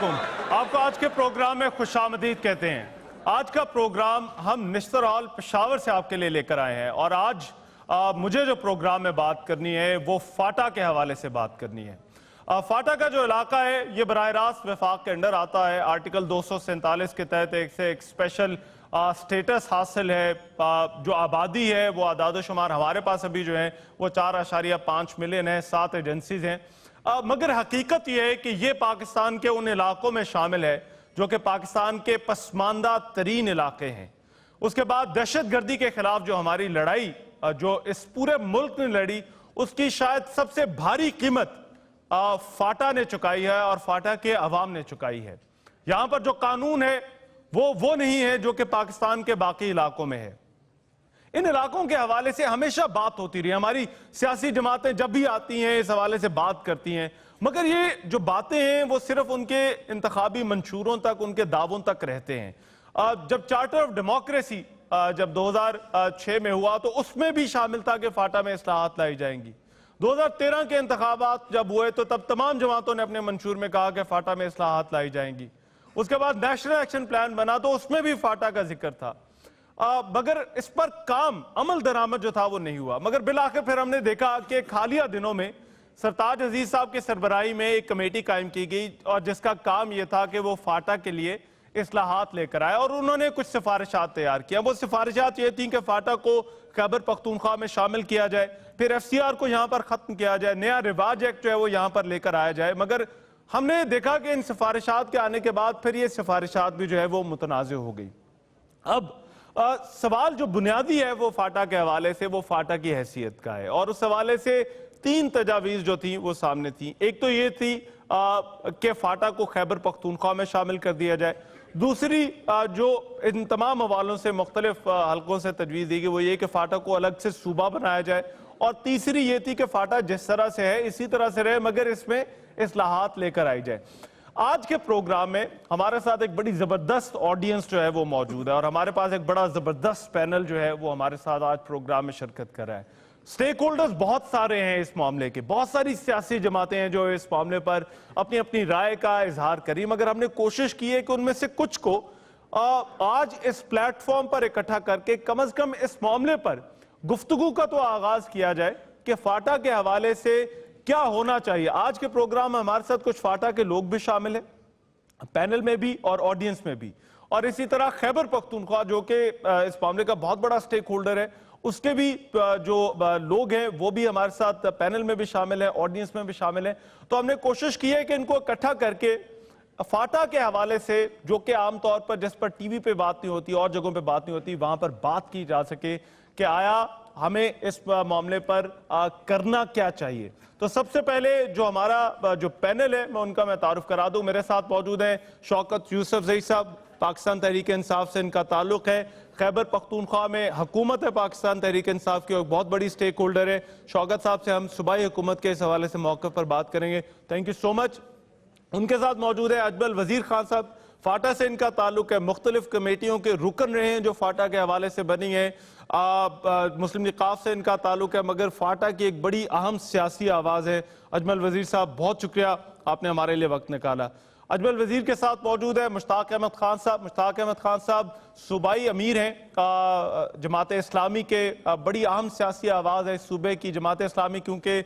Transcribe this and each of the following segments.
علیکم. آپ کو آج کے پروگرام میں خوش آمدید کہتے ہیں. آج کا پروگرام ہم نشتر ہال پشاور سے آپ کے لیے لے کر آئے ہیں اور آج مجھے جو پروگرام میں بات کرنی ہے وہ فاٹا کے حوالے سے بات کرنی ہے. فاٹا کا جو علاقہ ہے یہ براہ راست وفاق کے انڈر آتا ہے. آرٹیکل 247 کے تحت ایک اسپیشل سٹیٹس حاصل ہے. جو آبادی ہے وہ اعداد و شمار ہمارے پاس ابھی جو ہیں وہ 4.5 ملین ہیں. 7 ایجنسیز ہیں. مگر حقیقت یہ ہے کہ یہ پاکستان کے ان علاقوں میں شامل ہے جو کہ پاکستان کے پسماندہ ترین علاقے ہیں. اس کے بعد دہشت گردی کے خلاف جو ہماری لڑائی جو اس پورے ملک نے لڑی اس کی شاید سب سے بھاری قیمت فاٹا نے چکائی ہے اور فاٹا کے عوام نے چکائی ہے. یہاں پر جو قانون ہے وہ نہیں ہے جو کہ پاکستان کے باقی علاقوں میں ہے. ان علاقوں کے حوالے سے ہمیشہ بات ہوتی رہی. ہماری سیاسی جماعتیں جب بھی آتی ہیں اس حوالے سے بات کرتی ہیں, مگر یہ جو باتیں ہیں وہ صرف ان کے انتخابی منشوروں تک, ان کے دعووں تک رہتے ہیں. جب چارٹر آف ڈیموکریسی جب 2006 میں ہوا تو اس میں بھی شامل تھا کہ فاٹا میں اصلاحات لائی جائیں گی. 2013 کے انتخابات جب ہوئے تو تب تمام جماعتوں نے اپنے منشور میں کہا کہ فاٹا میں اصلاحات لائی جائیں گی. اس کے بعد نیشنل ایکشن پلان بنا تو اس میں بھی فاٹا کا ذکر تھا, مگر اس پر کام عمل درآمد جو تھا وہ نہیں ہوا. مگر بالآخر پھر ہم نے دیکھا کہ حالیہ دنوں میں سرتاج عزیز صاحب کی سربراہی میں ایک کمیٹی قائم کی گئی اور جس کا کام یہ تھا کہ وہ فاٹا کے لیے اصلاحات لے کر آئے اور انہوں نے کچھ سفارشات تیار کیا. وہ سفارشات یہ تھیں کہ فاٹا کو خیبر پختونخوا میں شامل کیا جائے, پھر ایف سی آر کو یہاں پر ختم کیا جائے, نیا رواج ایکٹ جو ہے وہ یہاں پر لے کر آیا جائے. مگر ہم نے دیکھا کہ ان سفارشات کے آنے کے بعد پھر یہ سفارشات بھی جو ہے وہ متنازع ہو گئی. اب سوال جو بنیادی ہے وہ فاٹا کے حوالے سے وہ فاٹا کی حیثیت کا ہے اور اس حوالے سے 3 تجاویز جو تھیں وہ سامنے تھیں. ایک تو یہ تھی کہ فاٹا کو خیبر پختونخوا میں شامل کر دیا جائے. دوسری جو ان تمام حوالوں سے مختلف حلقوں سے تجویز دی گئی وہ یہ کہ فاٹا کو الگ سے صوبہ بنایا جائے. اور تیسری یہ تھی کہ فاٹا جس طرح سے ہے اسی طرح سے رہے مگر اس میں اصلاحات لے کر آئی جائے. آج کے پروگرام میں ہمارے ساتھ ایک بڑی زبردست آڈینس جو ہے وہ موجود ہے اور ہمارے پاس ایک بڑا زبردست پینل جو ہے وہ ہمارے ساتھ آج پروگرام میں شرکت کر رہا ہے. سٹیک ہولڈرز بہت سارے ہیں اس معاملے کے, بہت ساری سیاسی جماعتیں ہیں جو اس معاملے پر اپنی اپنی رائے کا اظہار کری, مگر ہم نے کوشش کی ہے کہ ان میں سے کچھ کو آج اس پلیٹ فارم پر اکٹھا کر کے کم از کم اس معاملے پر گفتگو کا تو آغاز کیا جائے کہ فاٹا کے حوالے سے کیا ہونا چاہیے. آج کے پروگرام میں ہمارے ساتھ کچھ فاٹا کے لوگ بھی شامل ہیں, پینل میں بھی اور آڈینس میں بھی, اور اسی طرح خیبر پختونخوا جو کہ اس معاملے کا بہت بڑا سٹیک ہولڈر ہے اس کے بھی جو لوگ ہیں وہ بھی ہمارے ساتھ پینل میں بھی شامل ہیں, آڈینس میں بھی شامل ہیں. تو ہم نے کوشش کی ہے کہ ان کو اکٹھا کر کے فاٹا کے حوالے سے جو کہ عام طور پر جس پر ٹی وی پہ بات نہیں ہوتی اور جگہوں پہ بات نہیں ہوتی وہاں پر بات کی جا سکے کہ آیا ہمیں اس معاملے پر کرنا کیا چاہیے. تو سب سے پہلے جو ہمارا جو پینل ہے میں ان کا تعارف کرا دوں. میرے ساتھ موجود ہیں شوکت یوسفزئی صاحب, پاکستان تحریک انصاف سے ان کا تعلق ہے. خیبر پختونخوا میں حکومت ہے پاکستان تحریک انصاف کی, ایک بہت بڑی سٹیک ہولڈر ہے. شوکت صاحب سے ہم صوبائی حکومت کے اس حوالے سے موقف پر بات کریں گے. تھینک یو سو مچ. ان کے ساتھ موجود ہے اجمل وزیر خان صاحب, فاٹا سے ان کا تعلق ہے, مختلف کمیٹیوں کے رکن رہے ہیں جو فاٹا کے حوالے سے بنی ہیں. مسلم نقاف سے ان کا تعلق ہے مگر فاٹا کی ایک بڑی اہم سیاسی آواز ہے. اجمل وزیر صاحب بہت شکریہ آپ نے ہمارے لیے وقت نکالا. اجمل وزیر کے ساتھ موجود ہے مشتاق احمد خان صاحب. مشتاق احمد خان صاحب صوبائی امیر ہیں جماعت اسلامی کے, بڑی اہم سیاسی آواز ہے اس صوبے کی. جماعت اسلامی کیونکہ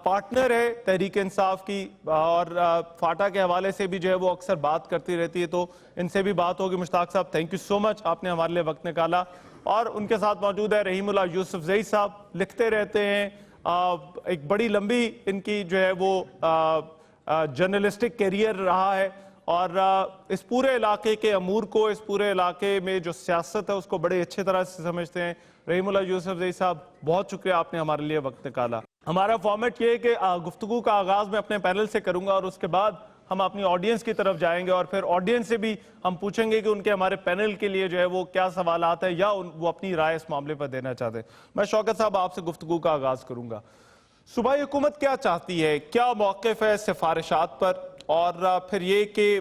پارٹنر ہے تحریک انصاف کی اور فاٹا کے حوالے سے بھی جو ہے وہ اکثر بات کرتی رہتی ہے, تو ان سے بھی بات ہوگی. مشتاق صاحب تھینک یو سو مچ آپ نے ہمارے لیے وقت نکالا. اور ان کے ساتھ موجود ہے رحیم اللہ یوسفزئی صاحب, لکھتے رہتے ہیں, ایک بڑی لمبی ان کی جو ہے وہ جرنلسٹک کیریئر رہا ہے اور اس پورے علاقے کے امور کو, اس پورے علاقے میں جو سیاست ہے اس کو بڑے اچھے طرح سے سمجھتے ہیں. رحیم اللہ یوسفزئی صاحب بہت شکریہ آپ نے ہمارے لیے وقت نکالا. ہمارا فارمیٹ یہ ہے کہ گفتگو کا آغاز میں اپنے پینل سے کروں گا اور اس کے بعد ہم اپنی آڈینس کی طرف جائیں گے اور پھر آڈینس سے بھی ہم پوچھیں گے کہ ان کے ہمارے پینل کے لیے جو ہے وہ کیا سوالات ہیں یا وہ اپنی رائے اس معاملے پر دینا چاہتے ہیں. میں شوکت صاحب آپ سے گفتگو کا آغاز کروں گا. صوبائی حکومت کیا چاہتی ہے, کیا موقف ہے سفارشات پر, اور پھر یہ کہ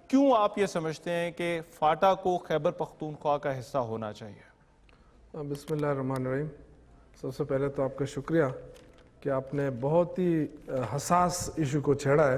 کیوں آپ یہ سمجھتے ہیں کہ فاٹا کو خیبر پختونخوا کا حصہ ہونا چاہیے؟ بسم اللہ الرحمن الرحیم. سب سے پہلے تو آپ کا شکریہ کہ آپ نے بہت ہی حساس ایشو کو چھیڑا ہے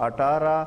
18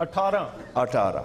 18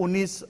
19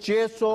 600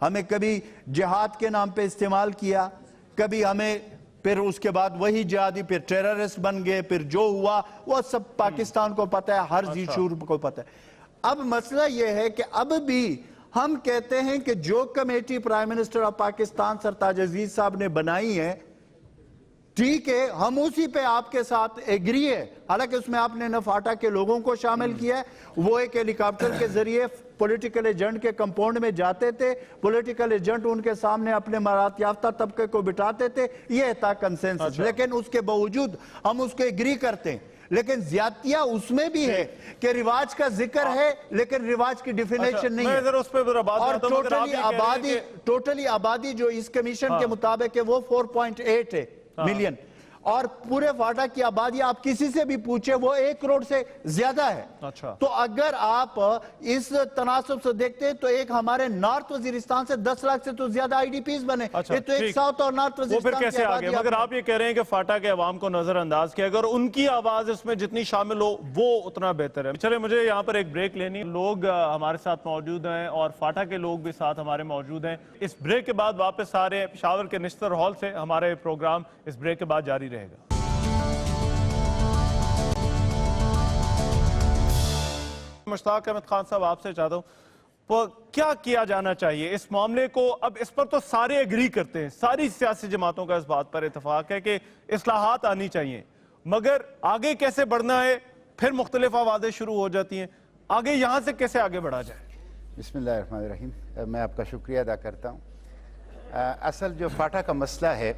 ہمیں کبھی جہاد کے نام پہ استعمال کیا, کبھی ہمیں پھر اس کے بعد وہی جہادی پھر ٹیررسٹ بن گئے, پھر جو ہوا وہ سب پاکستان کو پتہ ہے, ہر ذی شعور کو پتہ ہے. اب مسئلہ یہ ہے کہ اب بھی ہم کہتے ہیں کہ جو committee prime minister of Pakistan Sartaj Aziz صاحب نے بنائی ہے, ٹھیک ہے, ہم اسی پہ آپ کے ساتھ ایگری ہے. حالانکہ اس میں آپ نے نفاٹا کے لوگوں کو شامل کیا ہے, وہ ایک ہیلی کاپٹر کے ذریعے پولیٹیکل ایجنٹ کے کمپاؤنڈ میں جاتے تھے, پولیٹیکل ایجنٹ ان کے سامنے اپنے مراد یافتہ طبقے کو بٹھاتے تھے, یہ تھا کنسنسس. لیکن اس کے باوجود ہم اس کو ایگری کرتے ہیں, لیکن زیادتیاں اس میں بھی ہے کہ رواج کا ذکر ہے لیکن رواج کی ڈیفینیشن نہیں ہے. اور ٹوٹلی آبادی جو اس کمیشن کے مطابق ہے وہ 4.8 ہے ملین, اور پورے فاٹا کی آبادی آپ کسی سے بھی پوچھے وہ 1 کروڑ سے زیادہ ہے. تو اگر آپ اس تناسب سے دیکھتے ہیں تو ایک ہمارے نارتھ وزیرستان سے 10 لاکھ سے تو زیادہ آئی ڈی پیز بنے, یہ تو ایک ساؤتھ اور نارتھ وزیرستان کی آبادی. مگر آپ یہ کہہ رہے ہیں کہ فاٹا کے عوام کو نظر انداز کیا, اگر ان کی آواز اس میں جتنی شامل ہو وہ اتنا بہتر ہے. چلے مجھے یہاں پر ایک بریک لینی, لوگ ہمارے ساتھ موجود ہیں اور فاٹا کے لوگ بھی ساتھ ہمارے موجود ہیں. اس بریک کے بعد واپس آ رہے ہیں پشاور کے نشتر ہال سے, ہمارے پروگرام اس بریک کے بعد جاری رہے گا. مشتاق احمد خان صاحب, آپ سے چاہتا ہوں کیا کیا جانا چاہیے اس معاملے کو؟ اب اس پر تو سارے ایگری کرتے ہیں, ساری سیاسی جماعتوں کا اس بات پر اتفاق ہے کہ اصلاحات آنی چاہیے, مگر آگے کیسے بڑھنا ہے, پھر مختلف آوازیں شروع ہو جاتی ہیں. آگے یہاں سے کیسے آگے بڑھا جائے؟ بسم اللہ الرحمن الرحیم. میں آپ کا شکریہ ادا کرتا ہوں. اصل جو فاٹا کا مسئلہ ہے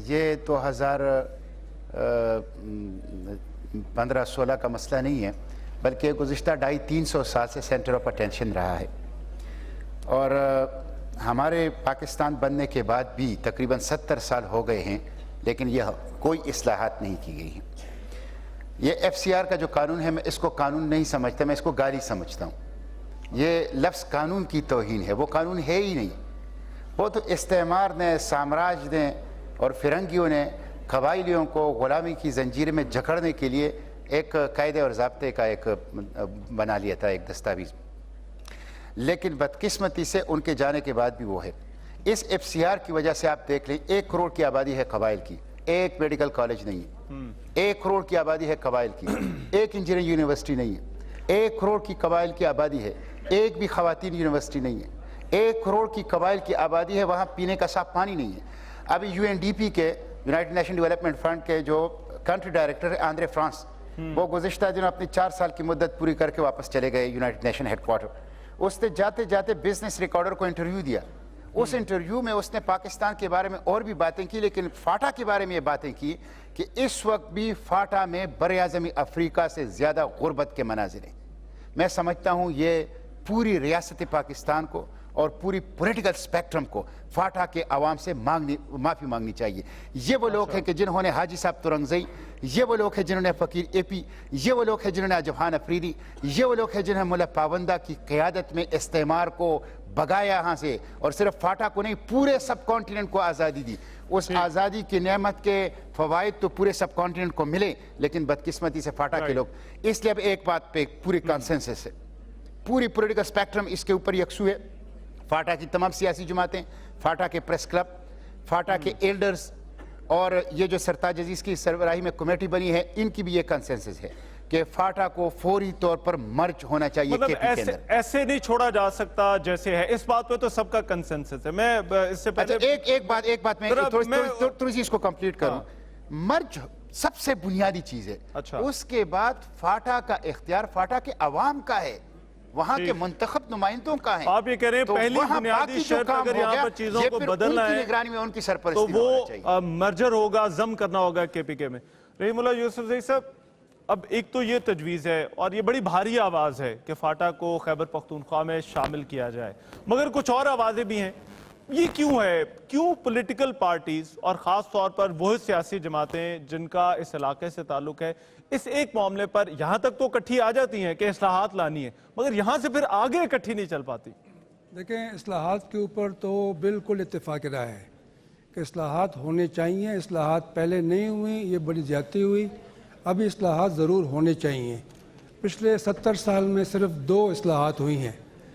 یہ 2015-16 کا مسئلہ نہیں ہے, بلکہ گزشتہ 250-300 سال سے سینٹر آف اٹینشن رہا ہے. اور ہمارے پاکستان بننے کے بعد بھی تقریباً 70 سال ہو گئے ہیں, لیکن یہ کوئی اصلاحات نہیں کی گئی ہیں. یہ FCR کا جو قانون ہے, میں اس کو قانون نہیں سمجھتا, میں اس کو گالی سمجھتا ہوں. یہ لفظ قانون کی توہین ہے, وہ قانون ہے ہی نہیں. وہ تو استعمار نے, سامراج نے اور فرنگیوں نے قبائلیوں کو غلامی کی زنجیر میں جکڑنے کے لیے ایک قاعدے اور ضابطے کا ایک بنا لیا تھا, ایک دستاویز. لیکن بدقسمتی سے ان کے جانے کے بعد بھی وہ ہے. اس FCR کی وجہ سے آپ دیکھ لیں, 1 کروڑ کی آبادی ہے قبائل کی, ایک میڈیکل کالج نہیں ہے. 1 کروڑ کی آبادی ہے قبائل کی, ایک انجینئرنگ یونیورسٹی نہیں ہے. 1 کروڑ کی قبائل کی آبادی ہے, ایک بھی خواتین یونیورسٹی نہیں ہے. 1 کروڑ کی قبائل کی آبادی ہے, وہاں پینے کا صاف پانی نہیں ہے. ابھی UNDP کے یونائٹڈ نیشن ڈیولپمنٹ فنڈ کے جو کنٹری ڈائریکٹر ہے آندرے فرانس, وہ گزشتہ دنوں اپنی 4 سال کی مدت پوری کر کے واپس چلے گئے یونائٹڈ نیشن ہیڈ کوارٹر. اس نے جاتے جاتے بزنس ریکارڈر کو انٹرویو دیا. اس انٹرویو میں اس نے پاکستان کے بارے میں اور بھی باتیں کی, لیکن فاٹا کے بارے میں یہ باتیں کی کہ اس وقت بھی فاٹا میں براعظم افریقہ سے زیادہ غربت کے مناظر ہیں. میں سمجھتا ہوں یہ پوری ریاست پاکستان کو اور پوری پولیٹیکل سپیکٹرم کو فاٹا کے عوام سے معافی مانگنی چاہیے. یہ وہ لوگ ہیں کہ جنہوں نے حاجی صاحب ترنگزئی, یہ وہ لوگ ہیں جنہوں نے فقیر AP, یہ وہ لوگ ہیں جنہوں نے جوہان افریدی, یہ وہ لوگ ہیں جنہوں نے ملا پابندہ کی قیادت میں استعمار کو بگایا یہاں سے, اور صرف فاٹا کو نہیں پورے سب کانٹیننٹ کو آزادی دی. اس آزادی کی نعمت کے فوائد تو پورے سب کانٹیننٹ کو ملے, لیکن بدقسمتی سے فاٹا کے لوگ. اس لیے اب ایک بات پہ پوری کنسنسس ہے, پوری پولیٹیکل سپیکٹرم اس کے اوپر یکسو ہے. فاٹا کی تمام سیاسی جماعتیں, فاٹا کے پریس کلب, فاٹا کے ایلڈرز, اور یہ جو سرتاج عزیز کی سربراہی میں کمیٹی بنی ہے, ان کی بھی یہ کنسنسس ہے کہ فاٹا کو فوری طور پر مرج ہونا چاہیے. مطلب ایسے نہیں چھوڑا جا سکتا جیسے ہے, اس بات پہ تو سب کا کنسنسس ہے. میں اس سے پہلے ایک بات میں تھوڑی سی اس کو کمپلیٹ کروں. مرج سب سے بنیادی چیز ہے. اس کے بعد فاٹا کا اختیار فاٹا کے عوام کا ہے, وہاں کے منتخب نمائندوں کا ہے. آپ یہ کہہ رہے ہیں پہلی بنیادی شرط اگر یہاں پر چیزوں کو بدلنا ہے نگرانی میں ان کی سرپرستی تو ہونا چاہیے. وہ مرجر ہوگا, ضم کرنا ہوگا KPK میں. رحیم اللہ یوسف زئی صاحب, اب ایک تو یہ تجویز ہے اور یہ بڑی بھاری آواز ہے کہ فاٹا کو خیبر پختونخوا میں شامل کیا جائے, مگر کچھ اور آوازیں بھی ہیں. یہ کیوں ہے؟ کیوں پولیٹیکل پارٹیز اور خاص طور پر وہ سیاسی جماعتیں جن کا اس علاقے سے تعلق ہے, اس ایک معاملے پر یہاں تک تو اکٹھی آ جاتی ہیں کہ اصلاحات لانی ہے, مگر یہاں سے پھر آگے اکٹھی نہیں چل پاتی؟ دیکھیں, اصلاحات کے اوپر تو بالکل اتفاق رائے ہے کہ اصلاحات ہونے چاہیے. اصلاحات پہلے نہیں ہوئی, یہ بڑی زیادتی ہوئی. ابھی اصلاحات ضرور ہونے چاہیے. پچھلے 70 سال میں صرف 2 اصلاحات ہوئی ہیں.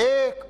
1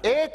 1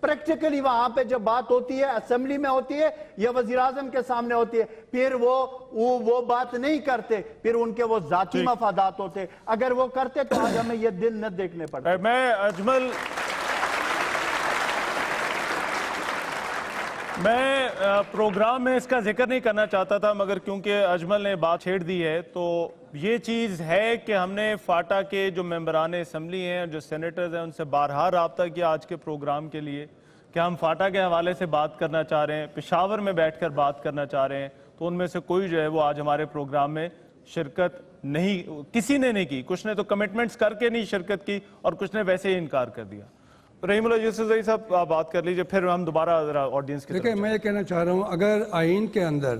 پریکٹیکلی وہاں پہ جب بات ہوتی ہے اسمبلی میں ہوتی ہے یا وزیراعظم کے سامنے ہوتی ہے پھر وہ بات نہیں کرتے, پھر ان کے وہ ذاتی مفادات ہوتے. اگر وہ کرتے تو آج ہمیں یہ دن نہ دیکھنے پڑتے. میں پروگرام میں اس کا ذکر نہیں کرنا چاہتا تھا, مگر کیونکہ اجمل نے بات چھیڑ دی ہے تو یہ چیز ہے کہ ہم نے فاٹا کے جو ممبران اسمبلی ہیں, جو سینیٹرز ہیں, ان سے بارہا رابطہ کیا آج کے پروگرام کے لیے کہ ہم فاٹا کے حوالے سے بات کرنا چاہ رہے ہیں, پشاور میں بیٹھ کر بات کرنا چاہ رہے ہیں. تو ان میں سے کوئی جو ہے وہ آج ہمارے پروگرام میں شرکت نہیں, کسی نے نہیں کی. کچھ نے تو کمٹمنٹس کر کے نہیں شرکت کی اور کچھ نے ویسے ہی انکار کر دیا. رحیم اللہ یوسف زئی صاحب آپ بات کر لیجئے, پھر ہم دوبارہ ذرا آڈینس کی طرف. دیکھیں میں یہ کہنا چاہ رہا ہوں, اگر آئین کے اندر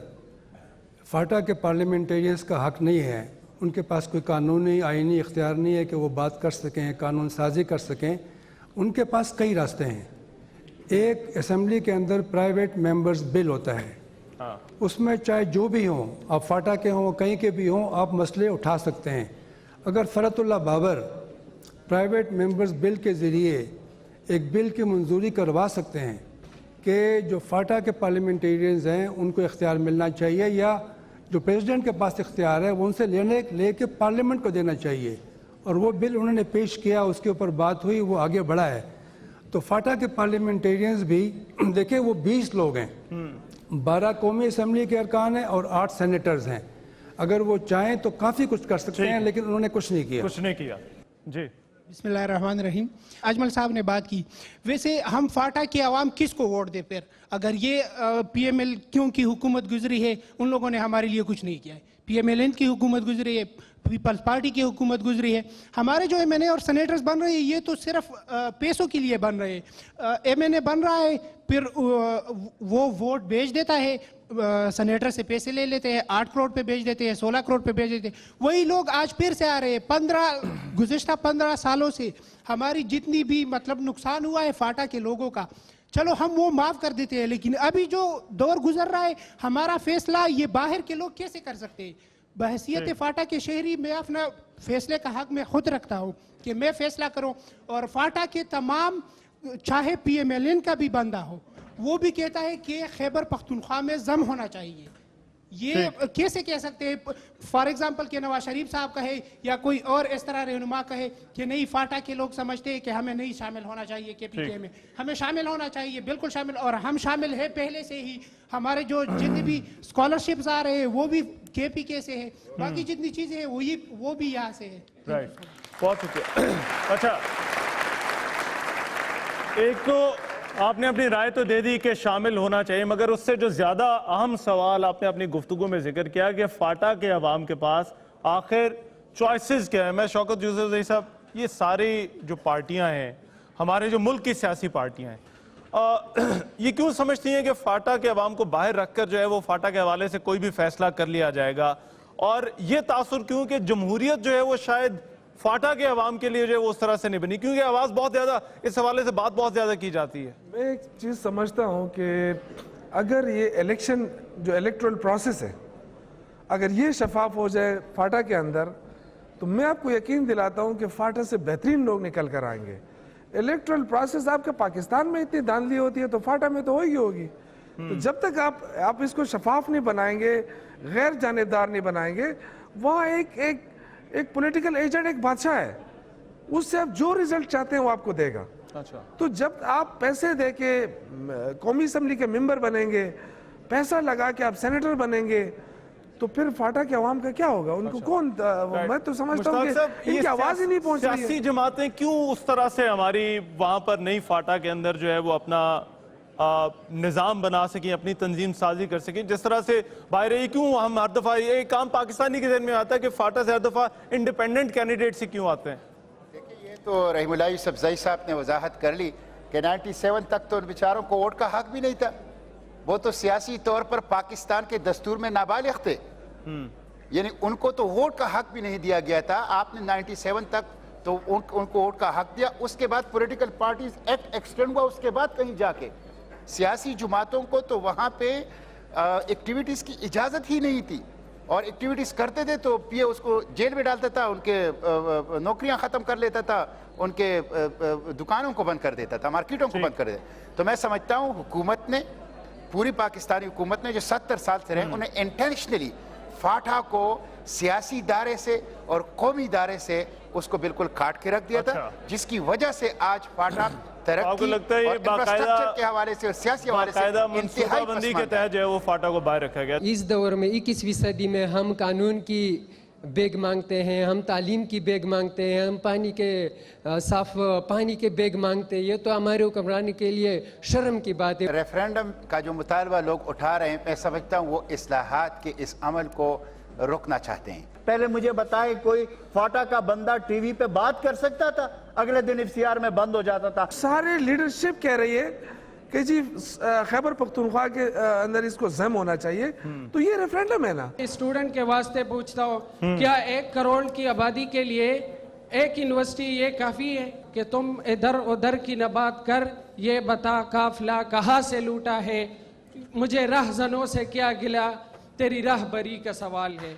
فاٹا کے پارلیمنٹیرینز کا حق نہیں ہے, ان کے پاس کوئی قانونی آئینی اختیار نہیں ہے کہ وہ بات کر سکیں, قانون سازی کر سکیں, ان کے پاس کئی راستے ہیں. ایک اسمبلی کے اندر پرائیویٹ ممبرز بل ہوتا ہے, اس میں چاہے جو بھی ہوں, آپ فاٹا کے ہوں کہیں کے بھی ہوں, آپ مسئلے اٹھا سکتے ہیں. اگر فرحت اللہ بابر پرائیویٹ ممبرز بل کے ذریعے ایک بل کی منظوری کروا سکتے ہیں کہ جو فاٹا کے پارلیمنٹیرینز ہیں ان کو اختیار ملنا چاہیے, یا جو پریزیڈنٹ کے پاس اختیار ہے وہ ان سے لے کے پارلیمنٹ کو دینا چاہیے, اور وہ بل انہوں نے پیش کیا, اس کے اوپر بات ہوئی, وہ آگے بڑھا ہے. تو فاٹا کے پارلیمنٹیرینز بھی دیکھیں وہ 20 لوگ ہیں, 12 قومی اسمبلی کے ارکان ہیں اور 8 سینیٹرز ہیں. اگر وہ چاہیں تو کافی کچھ کر سکتے ہیں, لیکن انہوں نے کچھ نہیں کیا. جی بسم اللہ الرحمن الرحیم. اجمل صاحب نے بات کی, ویسے ہم فاٹا کی عوام کس کو ووٹ دے؟ پھر اگر یہ پی ایم ایل کیوں کی حکومت گزری ہے, ان لوگوں نے ہمارے لیے کچھ نہیں کیا ہے. پی ایم ایل این کی حکومت گزری ہے, پیپلز پارٹی کی حکومت گزری ہے. ہمارے جو ایم این اے اور سینیٹرز بن رہے ہیں یہ تو صرف پیسوں کے لیے بن رہے ہیں. ایم این اے بن رہا ہے, پھر وہ ووٹ بیچ دیتا ہے, سینیٹر سے پیسے لے لیتے ہیں, 8 کروڑ پہ بیچ دیتے ہیں, 16 کروڑ پہ بیچ دیتے ہیں. وہی لوگ آج پھر سے آ رہے ہیں. گزشتہ 15 سالوں سے ہماری جتنی بھی مطلب نقصان ہوا ہے فاٹا کے لوگوں کا, چلو ہم وہ معاف کر دیتے ہیں, لیکن ابھی جو دور گزر رہا ہے ہمارا فیصلہ یہ باہر کے لوگ کیسے کر سکتے ہیں؟ بحیثیت فاٹا کے شہری میں اپنا فیصلے کا حق میں خود رکھتا ہوں کہ میں فیصلہ کروں, اور فاٹا کے تمام, چاہے پی ایم ایل این کا بھی بندہ ہو, وہ بھی کہتا ہے کہ خیبر پختونخوا میں ضم ہونا چاہیے. یہ کیسے کہہ سکتے ہیں؟ فار ایگزامپل کہ نواز شریف صاحب کہے یا کوئی اور اس طرح رہنما کہے کہ نہیں فاٹا کے لوگ سمجھتے ہیں کہ ہمیں نہیں شامل ہونا چاہیے کے پی کے میں. ہمیں شامل ہونا چاہیے, بالکل شامل, اور ہم شامل ہیں پہلے سے ہی. ہمارے جو جتنے بھی اسکالرشپس آ رہے ہیں وہ بھی کے پی کے سے ہے, باقی جتنی چیزیں ہیں وہ بھی یہاں سے ہے. بہت شکریہ. اچھا, ایک تو آپ نے اپنی رائے تو دے دی کہ شامل ہونا چاہیے, مگر اس سے جو زیادہ اہم سوال آپ نے اپنی گفتگو میں ذکر کیا کہ فاٹا کے عوام کے پاس آخر چوائسز کیا ہیں. میں شوکت یوسف زئی صاحب, یہ ساری جو پارٹیاں ہیں, ہمارے جو ملک کی سیاسی پارٹیاں ہیں, یہ کیوں سمجھتی ہیں کہ فاٹا کے عوام کو باہر رکھ کر جو ہے وہ فاٹا کے حوالے سے کوئی بھی فیصلہ کر لیا جائے گا, اور یہ تاثر کیوں کہ جمہوریت جو ہے وہ شاید فاٹا کے عوام کے لیے جو ہے وہ اس طرح سے نہیں بنی, کیونکہ آواز بہت زیادہ اس حوالے سے بات بہت زیادہ کی جاتی ہے. میں ایک چیز سمجھتا ہوں کہ اگر یہ الیکشن جو الیکٹرل پروسیس ہے اگر یہ شفاف ہو جائے فاٹا کے اندر, تو میں آپ کو یقین دلاتا ہوں کہ فاٹا سے بہترین لوگ نکل کر آئیں گے. الیکٹرل پروسیس آپ کے پاکستان میں اتنی دھاندلی ہوتی ہے تو فاٹا میں تو ہوگی. تو جب تک آپ اس کو شفاف نہیں بنائیں گے, غیر جانبدار نہیں بنائیں گے, وہاں ایک پولیٹیکل ایجنٹ ایک بادشاہ ہے, اس سے آپ جو ریزلٹ چاہتے ہیں وہ آپ کو دے گا. تو جب آپ پیسے دے کے قومی اسمبلی کے ممبر بنیں گے, پیسہ لگا کے آپ سینیٹر بنیں گے, تو پھر فاٹا کے عوام کا کیا ہوگا؟ ان کو کون, میں تو سمجھتا ہوں کہ ان کی آواز ہی نہیں پہنچ رہی ہے. سیاسی جماعتیں کیوں اس طرح سے ہماری وہاں پر نہیں فاٹا کے اندر جو ہے وہ اپنا نظام بنا سکیں, اپنی تنظیم سازی کر سکیں, جس طرح سے باہر ہے, کیوں ہم ہر دفعہ یہ کام پاکستانی کے ذہن میں آتا ہے کہ فاٹا سے ہر دفعہ انڈیپینڈنٹ کینڈیڈیٹ سے کیوں آتے ہیں؟ دیکھیں یہ تو رحیم اللہ یوسف زئی صاحب نے وضاحت کر لی کہ 97 تک تو ان بیچاروں کو ووٹ کا حق بھی نہیں تھا, وہ تو سیاسی طور پر پاکستان کے دستور میں نابالغ تھے, یعنی ان کو تو ووٹ کا حق بھی نہیں دیا گیا تھا. آپ نے 97 تک تو ان کو ووٹ کا حق دیا, اس کے بعد پولیٹیکل پارٹیز ایکٹ ایکسٹینڈ ہوا, اس کے بعد کہیں جا کے سیاسی جماعتوں کو تو وہاں پہ ایکٹیویٹیز کی اجازت ہی نہیں تھی. اور ایکٹیویٹیز کرتے تھے تو پی اے اس کو جیل میں ڈالتا تھا, ان کے نوکریاں ختم کر لیتا تھا, ان کے دکانوں کو بند کر دیتا تھا, مارکیٹوں کو بند کر دیتا تھا. تو میں سمجھتا ہوں حکومت نے, پوری پاکستانی حکومت نے جو 70 سال سے رہے, انہیں انٹینشنلی فاٹا کو سیاسی دائرے سے اور قومی دائرے سے اس کو بالکل کاٹ کے رکھ دیا تھا, جس کی وجہ سے آج فاٹا ترقی اور انفراسٹرکچر کے حوالے سے اور سیاسی حوالے سے انتہائی بندی کے تحت جو ہے وہ فاٹا کو باہر رکھا گیا. اس دور میں 21ویں صدی میں ہم قانون کی بیگ مانگتے ہیں, ہم تعلیم کی بیگ مانگتے ہیں, ہم پانی کے صاف پانی کے بیگ مانگتے ہیں. یہ تو ہمارے حکمرانی کے لیے شرم کی بات ہے. ریفرینڈم کا جو مطالبہ لوگ اٹھا رہے ہیں, میں سمجھتا ہوں وہ اصلاحات کے اس عمل کو روکنا چاہتے ہیں. پہلے مجھے بتائیں کوئی فاٹا کا بندہ ٹی وی پہ بات کر سکتا تھا؟ اگلے دن ایف سی آر میں بند ہو جاتا تھا. سارے لیڈرشپ کہہ رہی ہے کہ جی خیبر پختونخوا کے اندر اس کو ضم ہونا چاہیے, تو یہ ریفرینڈم ہے نا. اسٹوڈنٹ کے واسطے پوچھتا ہوں, کیا 1 کروڑ کی آبادی کے لیے ایک یونیورسٹی یہ کافی ہے کہ تم ادھر ادھر کی نہ بات کر, یہ بتا قافلہ کہاں سے لوٹا ہے, مجھے رہزنوں سے کیا گلا, تیری راہبری کا سوال ہے.